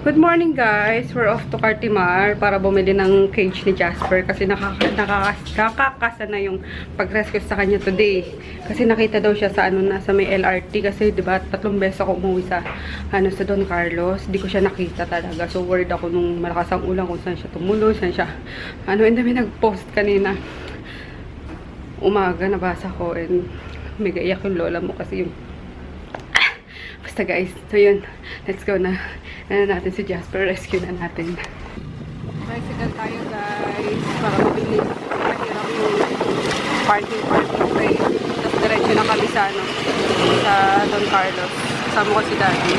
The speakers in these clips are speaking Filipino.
Good morning guys! We're off to Cartimar para bumili ng cage ni Jasper kasi nakakasa na yung pag-rescue sa kanya today. Kasi nakita daw siya sa sa may LRT kasi 'di ba 3 beses ako umuwi sa sa Don Carlos. Di ko siya nakita talaga. So worried ako nung malakas ang ulan kung saan siya tumulo, saan siya and then may nag-post kanina. Umaga nabasa ko and may gaiyak yung lola mo kasi yung basta guys. So yun, let's go na. Natin si Jasper, rescue na natin. Bicycle tayo guys para mabili. Mahirap yung parking way. Tapos diretso na kami sa sa Don Carlos. Kasama ko si Daddy.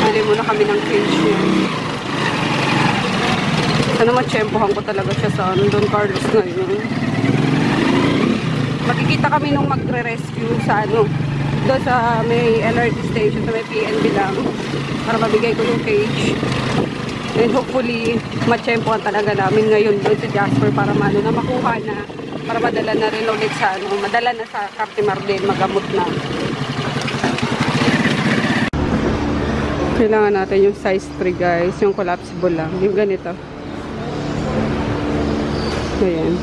Bili muna kami ng cage niya. Sana matsyempohan ko talaga siya sa Don Carlos ngayon. Makikita kami nung magre-rescue sa doon sa may LRT station, sa may PNB lang para mabigay ko yung cage and hopefully matsyempohan talaga namin ngayon doon si Jasper para na makuha na para madala na rin ulit sa madala na sa Cartimar din, magamot na. Kailangan natin yung size 3 guys, yung collapsible lang, yung ganito. Ayan.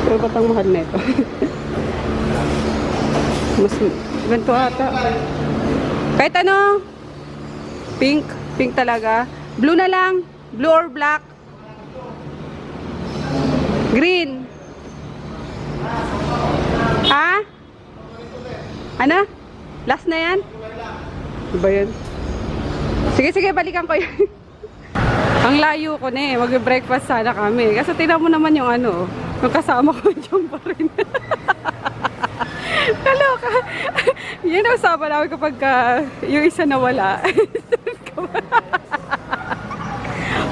Pero ba't ang mahal nito? Mas ganito ata. Kahit ano? Pink. Pink talaga. Blue na lang. Blue or black? Green. Ha? Ano? Last na yan? Diba yun? Sige, balikan ko yun. Ang layo ko na eh. Mag-breakfast sana kami. Kasi tingnan mo naman yung yung kasama ko dyan pa rin. Kaloka. Yan ang usapan namin kapag yung isa nawala.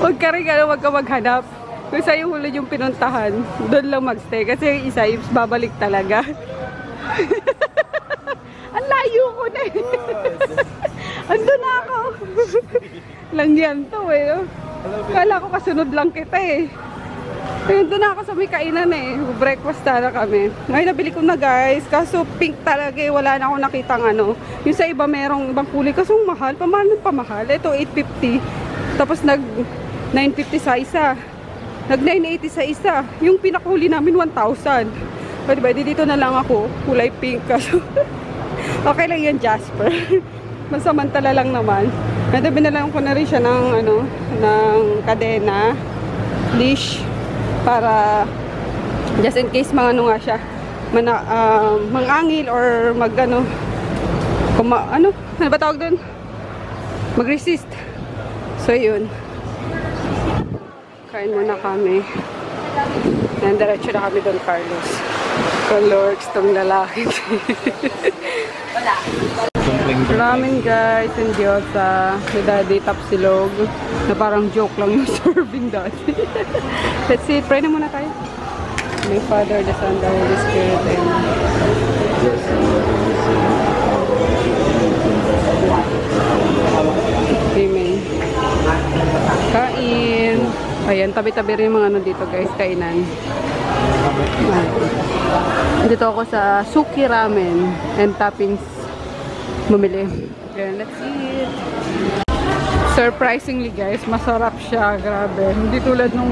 Huwag ka rin wag ka maghanap. Kung sa'yo yung hulod yung pinuntahan, doon lang magstay. Kasi yung isa, yung babalik talaga. Ang layo ko na eh. Andun na ako. Lang yan to eh. Kala ko kasunod lang kita eh. Ayun, doon na ako sa may kainan eh. Breakfast na kami. Ngayon nabili ko na guys. Kaso pink talaga eh. Wala na akong nakitang Yung sa iba merong ibang kulay. Kaso mahal. Pamahal. Ito 850. Tapos nag 950 sa isa. Nag 980 sa isa. Yung pinakuli namin 1,000. Pero diba, dito na lang ako. Kulay pink. Kaso okay lang yan Jasper. Masamantala lang naman. Medyo binalang ko na rin siya ng ng kadena. Leash. Para just in case ano siya mangangil or ano ba tawag doon, mag-resist. So yun, kain muna kami and diretso na kami Don Carlos. Colorks tong lalaki. Ramen guys and gyoza ni Daddy Tapsilog na parang joke lang yung serving dati. Let's see, pray na muna tayo. May Father, the Son, the Holy Spirit and Amen. Kain. Ayan, tabi-tabi rin yung mga dito guys, kainan. Dito ako sa Suki Ramen and toppings bumili. Ayan, let's eat. Surprisingly guys, masarap siya. Grabe. Hindi tulad nung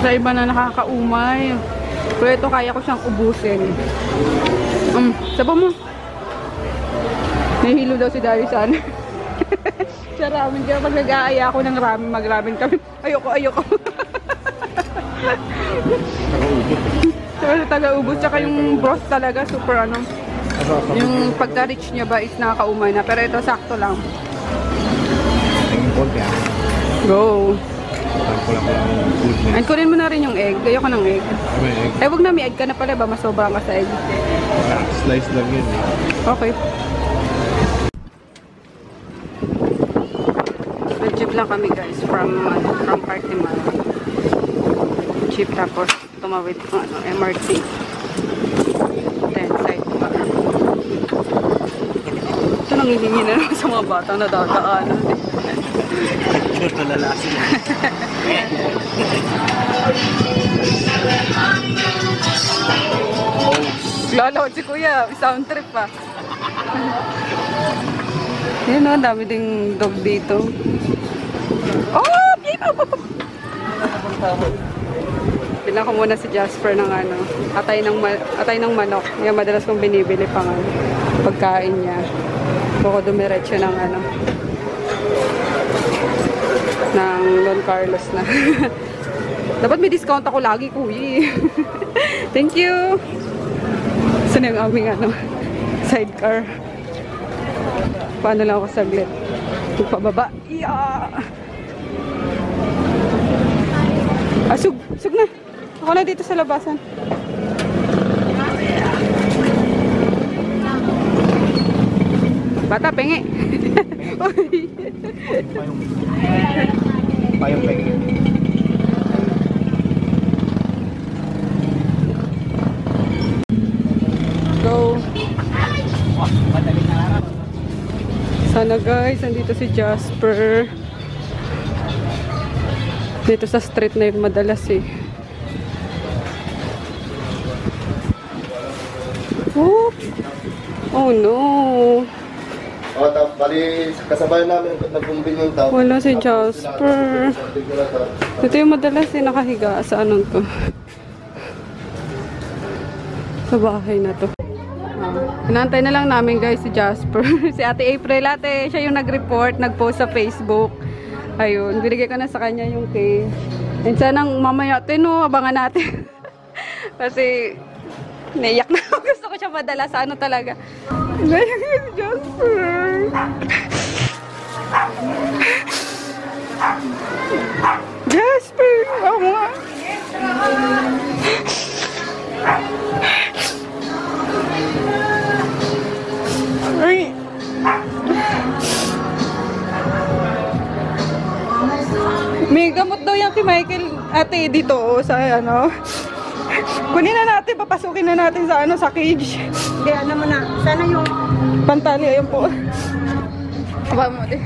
sa iba na nakakaumay. Pero ito kaya ko siyang ubusin. Saba mo. Nahihilo daw si Darisan. Sa ramen. Kaya pag nag-aaya ako ng ramen, mag-ramen kami. Ayoko. Taga-ubos. Tsaka yung broth talaga, super yung pagka-reach niya ba is nakakaumay na. Pero ito sakto lang. Go. And kunin mo na rin yung egg. Gayo ko ng egg. Eh, wag na may egg ka na pala ba? Masobrang ka sa egg. Slice lang yun eh. Okay. Nag-jeep lang kami guys from Cartimar. Jeep tapos tumawid ng MRT. Then sidebar. Ito nangihingi na naman sa mga batang nadadaanan. Ito lalasin. Lalawad si Kuya, sound trip pa. Yun o, dami ding dog dito. Oh! Bilang ko muna si Jasper ng ano, atay ng manok. Yan, madalas kong binibili pang ano, pagkain niya. Bako dumiretso ng ano, ng Don Carlos na. Dapat may discount ako lagi, kuya. Thank you! Saan yung aming ano, sidecar? Paano lang ako saglit? Pababa. Yeah! Sug na. Ako na dito sa labasan. Bata, pengi. Payong pengi. Go. Sana guys, nandito si Jasper. Dito sa street na yun madalas eh. Oh, oh no. Bali, kasabay namin nagbumbin yung tao. Wala si Jasper. Dito yung madalas eh, nakahiga sa anong to. Sa bahay na to. Hinantay na lang namin guys si Jasper. Si Ate April, ate, siya yung nag-report, nag-post sa Facebook. Ayun, binigay ko na sa kanya yung cake. And sanang mamaya, abangan natin. Kasi, naiyak na ako. Gusto ko siya madala sa ano talaga. Naiyak si Jasper. Jasper, ako nga. Ay. May gamot daw yan si Michael, ate, dito sa ano. Kunin na natin, papasukin na natin sa ano, sa cage. Hindi, ano mo na. Sana yung... Pantali, ayun po. Aba mo, ate.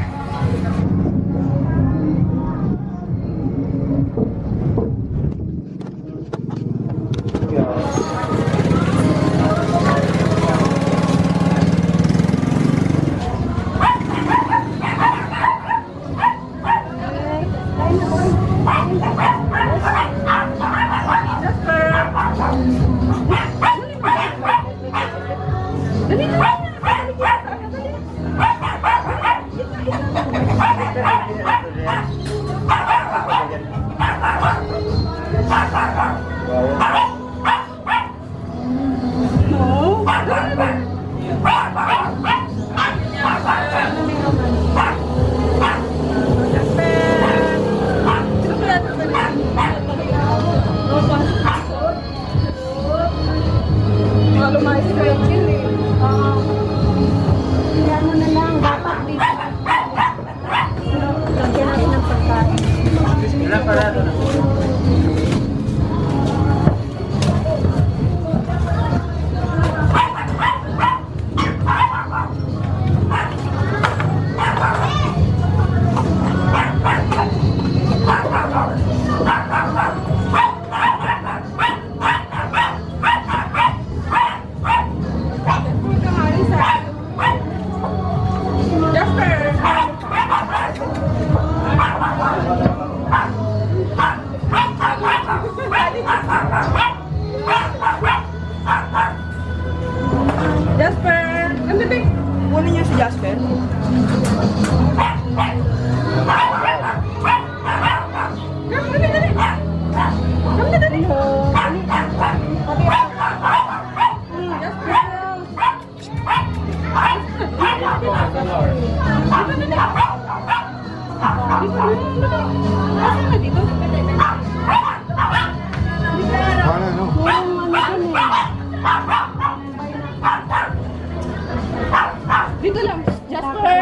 Dito lang, Jasper!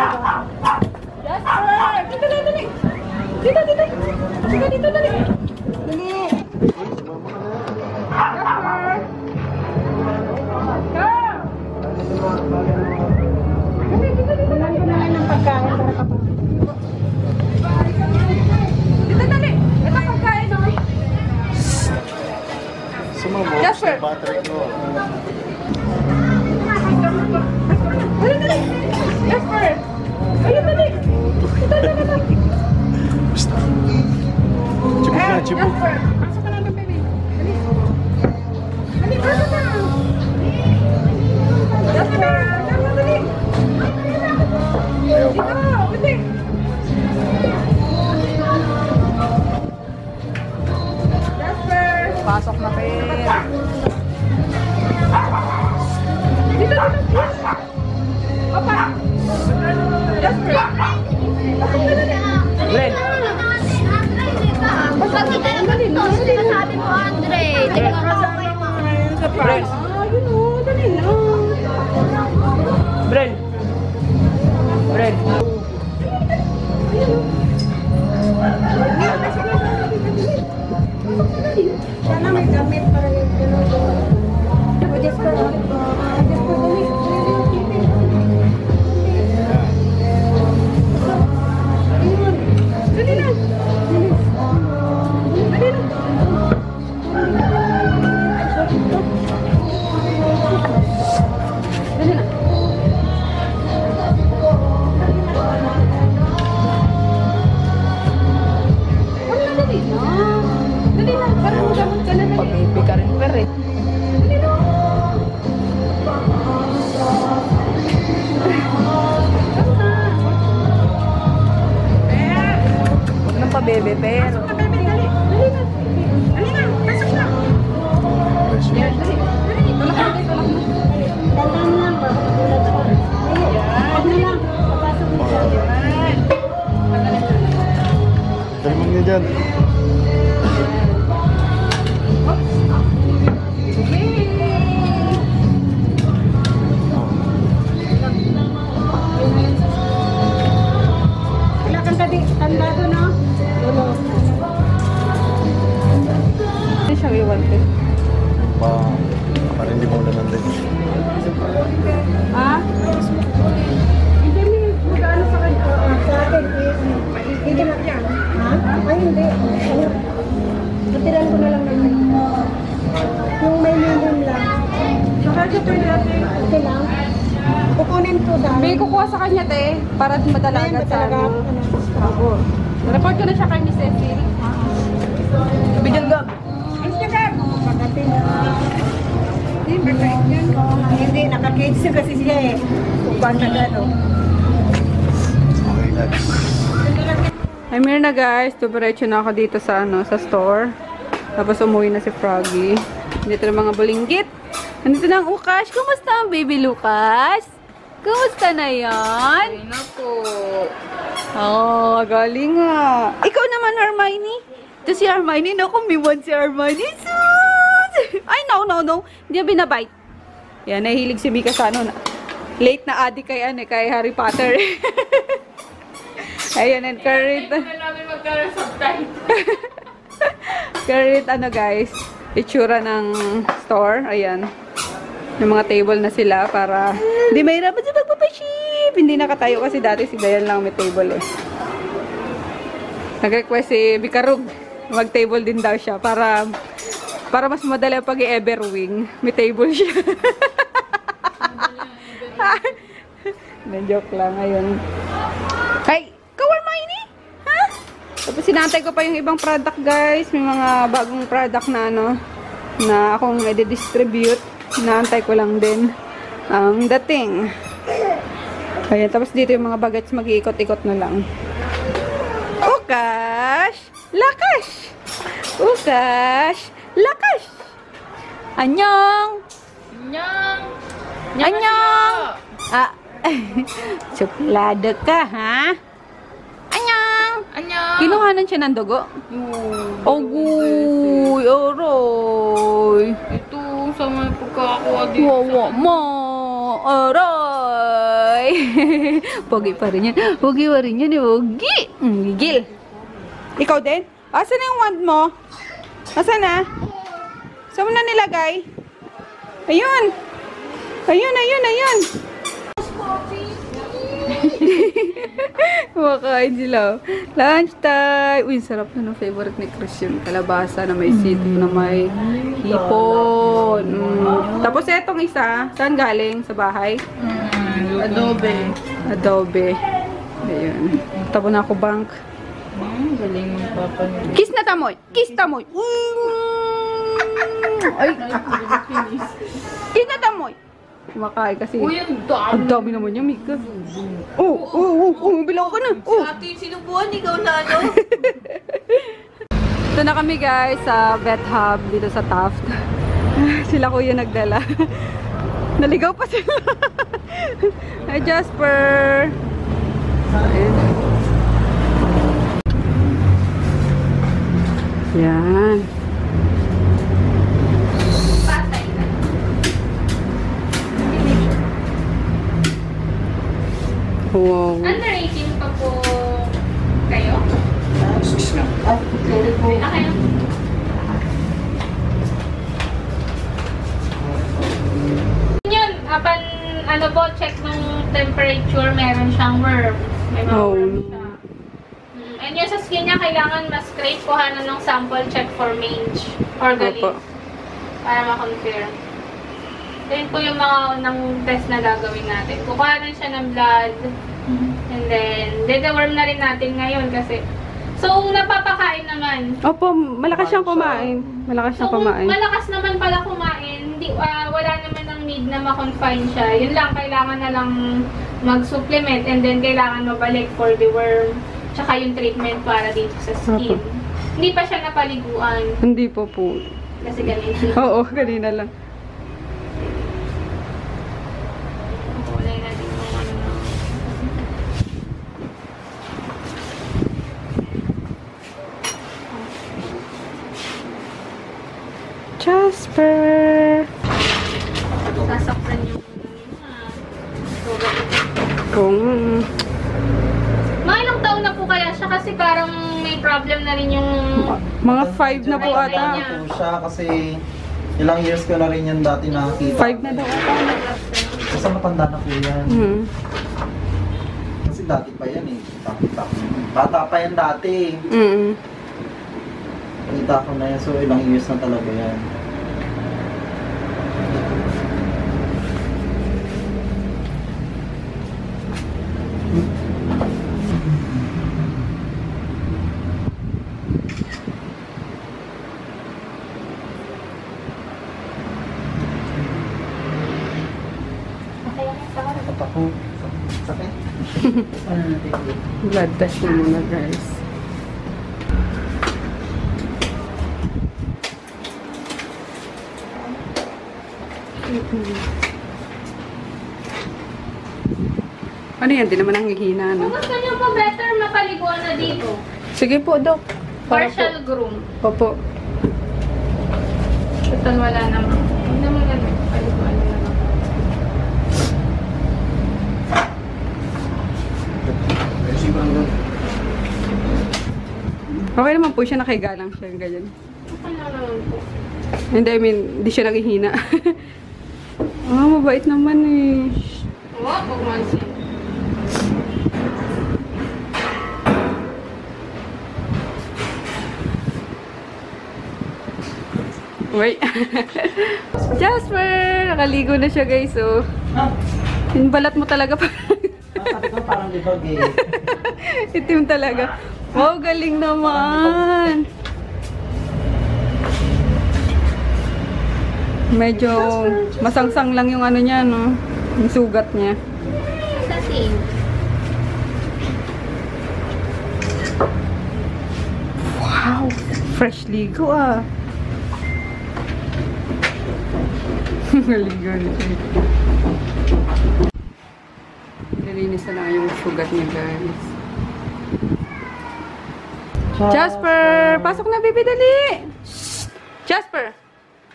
Jasper! Dito lang, dali! Dito, dito! Dito, dito, dali! Dali! Jasper! Go! Dali, dito, dito, dali! Dito na lang ng pagkain para kapag... Dito, dali! Ito pagkain, no? Sumabot Jasper! sa battery ko. Dali, papel. Dito. Opa. Ren. Sinasabi mo, Andre. Tingnan mo ako yung Ren. Yun o, dali na. Bren. Sana may gamit para yung gano'n. Adjust ko lang. Adjust ko dali. Dali na. Dali na. Dali na. Wala, dali na. Dali na. Parang magamot ka na. Pabibi ka rin, per eh. Dali na. Huwag nang pabebe, pero. Dali na. Dali na. Pasok na. Yan, dali. Dali. Tulak na. Dandan lang ba? Huwag na lang. Papasok mo siya. Kalmang niya dyan. Wala kang tanda doon, no? Wala. Hindi siya iwanted. Para hindi mo ulan din. Ha? Hindi mo mag-ano sa kanya. Sa akin, hindi na yan. Ha? Ay, hindi. Ano? Natiran ko na lang naman. Yung may medium lang. Saka siya pwede natin. Okay lang. Kukunin ko dahil. May kukuha sa kanya, te. Para madalagat sa talaga. ano. Ako. Report ko na siya kay Miss Cecil. Bigyan ka. Instagram. Pagdating na. Hindi, pagkain yan. Hindi, naka-kids kasi siya eh. Kung paano gano'n. Okay, lads. I'm here na guys. Tumiretso na ako dito sa ano, sa store. Tapos umuwi na si Froggy. Dito na mga bulinggit. Nandito na ang Ukash. Kumusta ang baby Lucas? Kumusta na yan? Ayun na po. Oh, galing nga. Ikaw naman, Hermione. Ito si Hermione. No, kumiwan si Hermione. Sus! Ay, no. Hindi niya binabite. Yan, nahihilig si Mika sa ano. Late na addict kay, ano, kay Harry Potter. Ayun, and current. namin magkaroon subtitle. Current, ano guys, itsura ng store. Ayan. Yung mga table na sila para hindi mahirapan sa pagpapaship. Hindi nakatayo kasi dati si Dayan lang may table eh. Nag-request si Bikarug. Mag-table din daw siya para mas madali ang pag-i-everwing. May table siya. Na-joke lang. Ayun. Hey! Kawal Hermione? Ha? Tapos sinantay ko pa yung ibang product guys. May mga bagong product na ano na akong i-distribute. Naantay ko lang din ang dating. Ayan, tapos dito yung mga bagets mag-iikot-ikot na lang. Ukash! Lakash! Ukash! Lakash! Anyong! Anyang! Anyong! Ah, suplado ka, ha? Anyong! Anyang! Kinuhanan siya ng dugo? Agoy! Aroy! Ito, sa mga pagkakakuha dito. Wawa mo! Aroy! Pogi pa rin yan. Pogi pa rin yan. Pogi! Gigil! Ikaw din? Asan na yung wand mo? Asan na? Saan mo na nilagay? Ayun! Ayun! Kumakain sila. Lunch time! Uy, sarap na ng favorite ni Christian. Kalabasa na may sito, na may hipon. Tapos etong isa, saan galing? Sa bahay? Adobe. Ayun. Tabo na ako bank. Galing ng papa niya. Kiss na tamoy! Kiss tamoy! Ay! Kiss na tamoy! Kumakain kasi. Uy, ang dami. Ang dami naman niya, Mika. Bilang ka na. Ate, sinubuhan ikaw na ano? Ito na kami guys sa Vet Hub dito sa Taft. Sila kuya nagdala. Naligaw pa sila. Hi Jasper. Ayun. Yan. Wow. Underrating pa po kayo? Okay. Yun, apan ano po, check ng temperature, meron siyang worm. May mga Oh. worm siya. And yung sa skin niya, kailangan mas-scrape kuhanan ng sample check for mange or Opo. galis. Para ma-confirm. Then po yung mga unang test na gagawin natin. Kukuhanan siya ng blood. And then, deworm na rin natin ngayon kasi. So, napapakain naman. Opo, malakas siyang kumain. Malakas siyang So, kung kumain. malakas naman pala kumain, hindi, wala naman ng need na ma-confine siya. Yun lang, kailangan na lang mag-supplement and then kailangan mabalik for the worm. Tsaka yung treatment para dito sa skin. Opo. Hindi pa siya napaliguan. Hindi po po. Kasi ganito. Oo, kanina lang. Kulay natin yung ano. Jasper! Sasaktan yung sugat. Kung... Mga ilang taon na po kaya siya kasi parang may problem na rin yung... Mga 5 na po Ay, ata. niya. po siya kasi ilang years ko na rin yan dati nakakita. 5 na daw ata. Kasi matanda na po yan. Mhm. Kasi dati pa yan eh. Bata pa yan dati. Mhm. Nakita ko na yan. So ilang years na talaga yan. Takot ako. Sakit. Blood test na muna guys. Ano yan? Di naman nanghihina, Kung no? gusto niyo po better, mapaliguan na dito. Sige po, Dok. Para Partial groom. po. Opo. Total wala naman. Huwag naman ganun. Paliguan na lang. Okay naman po siya, nakahiga lang siya, ganyan. Okay na naman po. Hindi, I mean, di siya naghihina. Mabait naman eh. Oo, pag mansin. Wait. Jasper! Nakaligo na siya guys, oh. Yung balat mo talaga pa. Sabi ko parang libag eh. Itim talaga. Wow, galing naman. Medyo masangsang lang yung ano niya, no? Yung sugat niya. Sa same. Wow! Fresh ligo, ah. Maligo na siya. Nilinis na lang yung sugat niya, guys. Jasper! Pasok na, baby, dali! Shh! Jasper!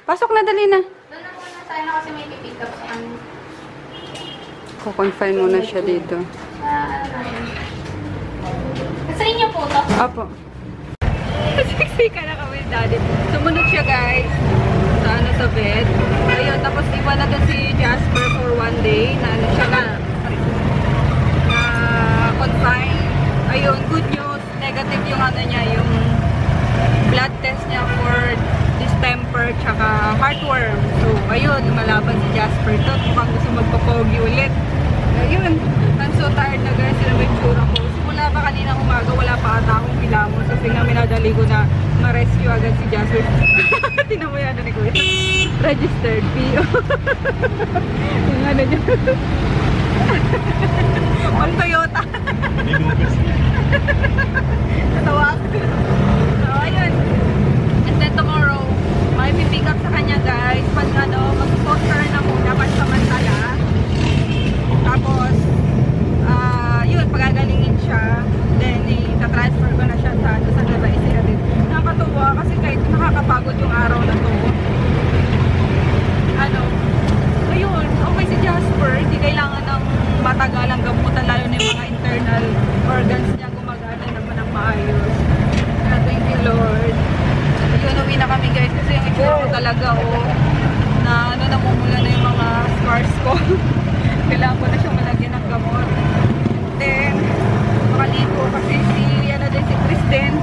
Pasok na, dali na. Doon na muna tayo na kasi may pipick up sa ano. Kukonfine muna siya dito. Ano na yun. Sa inyo po to. Apo. Sexy ka na kami, daddy. Sumunod siya, guys. Sa ano, sa bed. Ayun, tapos iwan na doon si Jasper for 1 day. Na ano siya na confine. Ayun, good news. Negative yung ano niya, yung blood test niya for distemper tsaka heartworm. So, ayun, lumalaban si Jasper to. Mukhang gusto magpapogi ulit. Ayun, I'm so tired na guys. Sila may tsura ko. Simula pa kanina umaga, wala pa ata akong kilamos. Kasi nga minadali ko na ma-rescue agad si Jasper. Tinan mo yan ni Kuya. Registered PO. Yung ano niya. Ang Toyota. Nilugas niya. Natawa ako. So, ayun. then tomorrow, may pipick up sa kanya guys. Pag mag-poster na muna, pansamantala. Tapos, yun, pagagalingin siya. Then, ita-transfer ko na siya sa Nueva Ecija din. Nakakatuwa kasi kahit nakakapagod yung araw na to. Ayun, okay si Jasper. Hindi kailangan ng matagalang gamutan, lalo na yung mga internal organs niya gumagana naman ng maayos. Thank you, Lord. Yun, uwi na kami guys kasi yung itsura ko talaga, na namumula na yung mga scars ko. Kailangan ko na siyang malagyan ng gamot. Then, makaligo kasi si Kristen,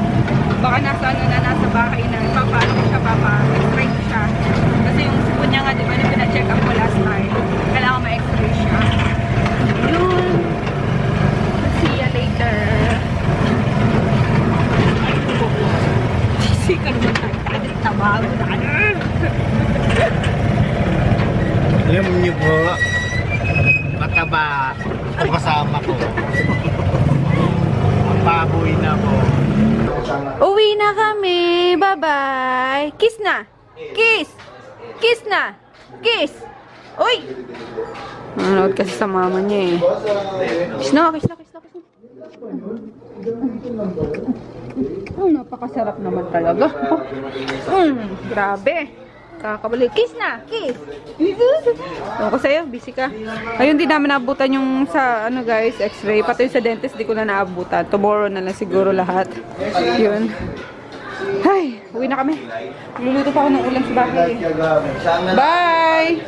baka nasa bahay na. Paano ko siya, x-ray ko siya. Kasi yung sipon niya nga, di ba, yung pina-check up ko last time. Kailangan ma-x-ray siya. Yun. See ya later. Sika naman tayo. Tabago na. Alam niyo po, mataba ang kasama ko. Ang baboy na po. Uwi na kami. Bye-bye. Kiss na. Kiss. Kiss na. Kiss. Uy. Nanonood kasi sa mama niya eh. Kiss na. Kiss na. Kiss na. Kiss na. Oh, napakasarap naman talaga. Grabe. Kakabalik. Kiss na! Kiss! Ewan ko sa'yo, busy ka. Ayun, di namin naabutan yung sa, guys, x-ray. Pati sa dentist, di ko na naabutan. Tomorrow na lang siguro lahat. Yun. Ay, uwi na kami. Luluto pa ako ng ulam sa bahay. Bye!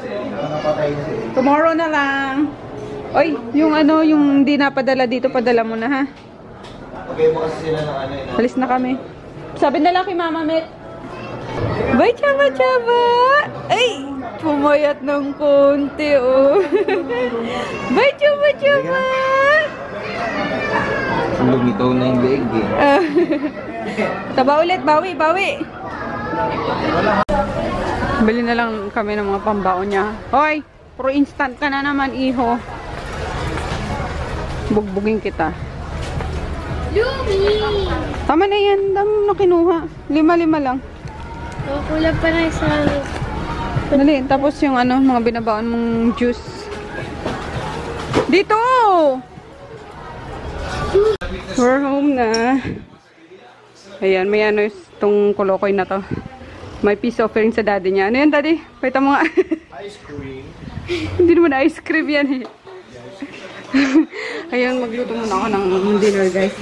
Tomorrow na lang. Oy, yung yung di napadala dito, padala mo na, ha? Okay mo kasi sila ng Alis na kami. Sabi na lang kay Mama Met. Bye, Chaba Chaba! Ay! Pumayat ng konti, oh. Bye, Chaba Chaba! Lumitaw na yung leeg, eh. Taba ulit, bawi, bawi! Bili na lang kami ng mga pambaon niya. Hoy! Pro instant ka na naman, iho. Bugbugin kita. Lumi! Tama na yan. Dami na kinuha. 5 lang. Kulang pa na isa. Dali. Tapos yung mga binabaon mong juice. Dito! We're home na. Ayan. May itong kolokoy na to. May peace offering sa daddy niya. Ano yan, daddy? Pakita mo nga. Ice cream. Hindi naman ice cream yan eh. Ayan, magluto muna ako ng dinner guys.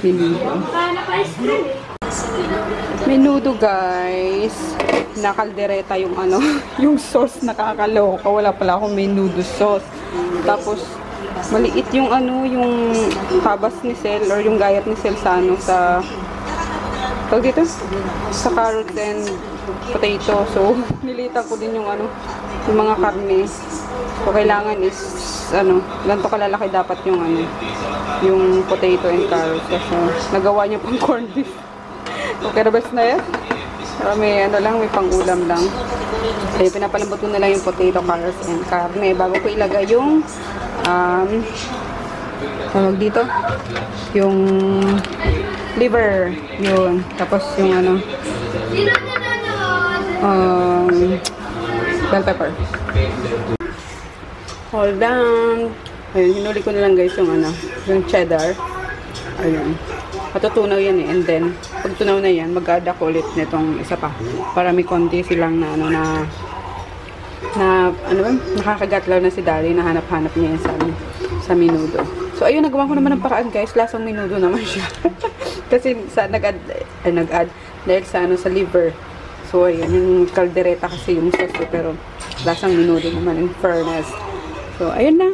May nudo guys. Nakaldereta yung yung sauce, nakakaloka. Wala pala akong may nudo sauce. Tapos, maliit yung yung tabas ni Sel or yung gayat ni Sel sa sa tawag dito? Sa carrots and potato. So, nilitan ko din yung yung mga karne. So, kailangan is ganito kalalaki dapat yung yung potato and carrots. So, nagawa niya pang corned beef. Okay na best na yan? Pero may may pang-ulam lang. Kaya pinapalambot ko na lang yung potato, carrots, and karne bago ko ilagay yung tawag dito? Yung liver. Yun. Tapos yung bell pepper. Hold on. Ayun, hinuli ko na lang guys yung cheddar. Ayun. Matutunaw yan eh. And then, pag tunaw na yan, mag-add ako ulit nitong isa pa. Para may konti silang nakakagat lang na si Daddy, nahanap-hanap niya yan sa menudo. So, ayun, nagawa ko naman ng paraan guys. Lasang menudo naman siya. Kasi nag-add dahil sa sa liver. So, ayun, yung kaldereta kasi yung sauce. Pero, lasang menudo naman in fairness. So, ayun na.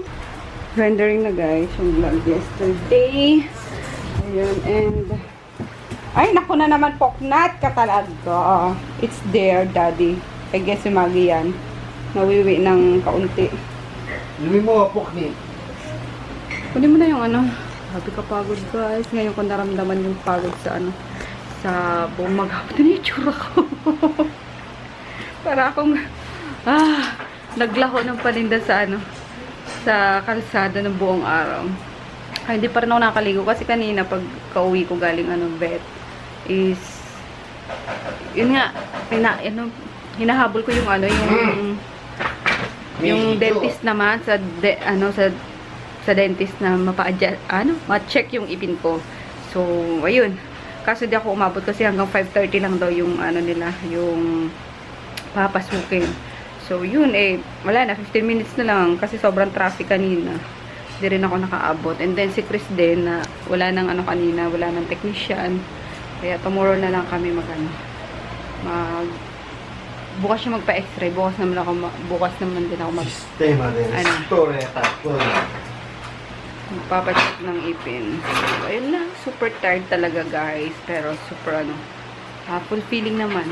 Rendering na guys. Yung vlog yesterday. Ayun, and ay, naku na naman poknat ka talaga. It's there, Daddy. I guess si Maggie yan. Nawiwi ng kaunti. Lumi mo, pokni. Kunin mo na yung Sabi ka pagod guys. Ngayon ko naramdaman yung pagod sa sa buong maghapon. Ito yung tsura ko. Para akong naglaho ng paninda sa sa kalsada ng buong araw. Ay, hindi pa rin ako nakaligo kasi kanina pag kauwi ko galing vet is yun nga, hinahabol ko yung yung dentist naman sa sa dentist na ma-check yung ipin ko. So, ayun. Kaso di ako umabot kasi hanggang 5:30 lang daw yung nila, yung papasukin. So, yun wala na, 15 minutes na lang kasi sobrang traffic kanina. Di rin ako nakaabot. And then si Chris din na wala nang kanina, wala nang technician. Kaya tomorrow na lang kami bukas siya magpa-x-ray. Bukas naman din ako Sistema din. Story tapos. Magpapacheck ng ipin. So, ayun lang. Super tired talaga, guys. Pero super fulfilling naman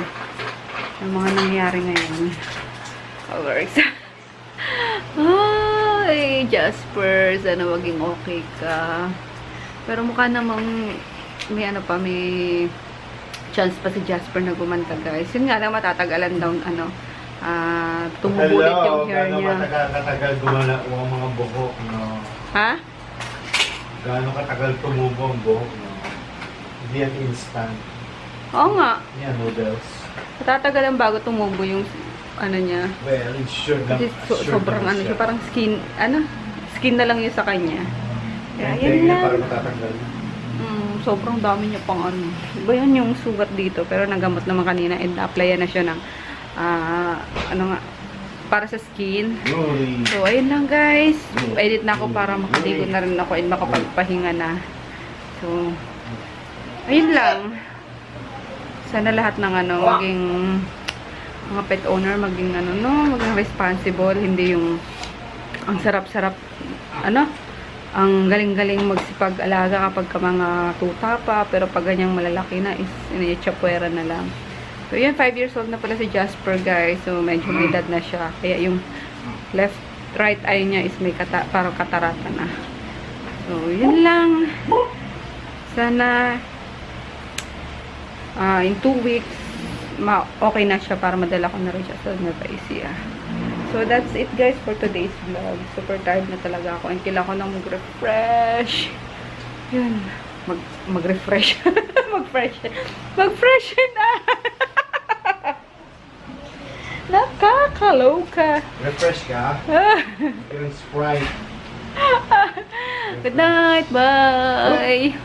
ang mga nangyayari ngayon. Alright. Ay, Jasper. Sana maging okay ka. Pero mukha namang may chance pa si Jasper na gumanta, guys. Yun nga lang, matatagalan daw, tumubulit yung hair niya. Katagal gumala ang mga buhok, no? Ha? Gaano katagal tumubo ang buhok, no? Hindi yan instant. Oo nga. Yan, noodles. Matatagalan bago tumubo yung, niya. Well, it's sure lang. Kasi sobrang siya, parang skin na lang yun sa kanya. Kaya, yan lang. Para matatanggal. Sobrang dami niya pang Iba yan yung sugat dito. Pero nagamot naman kanina and applyan na siya ng para sa skin. So, ayun lang, guys. Edit na ako para makaligo na rin ako and makapagpahinga na. So, ayun lang. Sana lahat ng maging mga pet owner, maging maging responsible. Hindi yung ang sarap-sarap ang galing-galing magsipag-alaga kapag ka mga tuta pa, pero pag ganyang malalaki na is iniitsapwera na lang. So, yan, 5 years old na pala si Jasper, guys. So, medyo may edad na siya. Kaya yung right eye niya is may parang katarata na. So, yun lang. Sana in 2 weeks okay na siya para madala ko na rin siya sa Nueva Ecija. So, that's it, guys, for today's vlog. Super tired na talaga ako. And kailangan ko nang mag-refresh. Yun. Mag-refresh. Mag-freshen na. Nakakaloka. Refresh ka? Yung Sprite. Good night. Bye.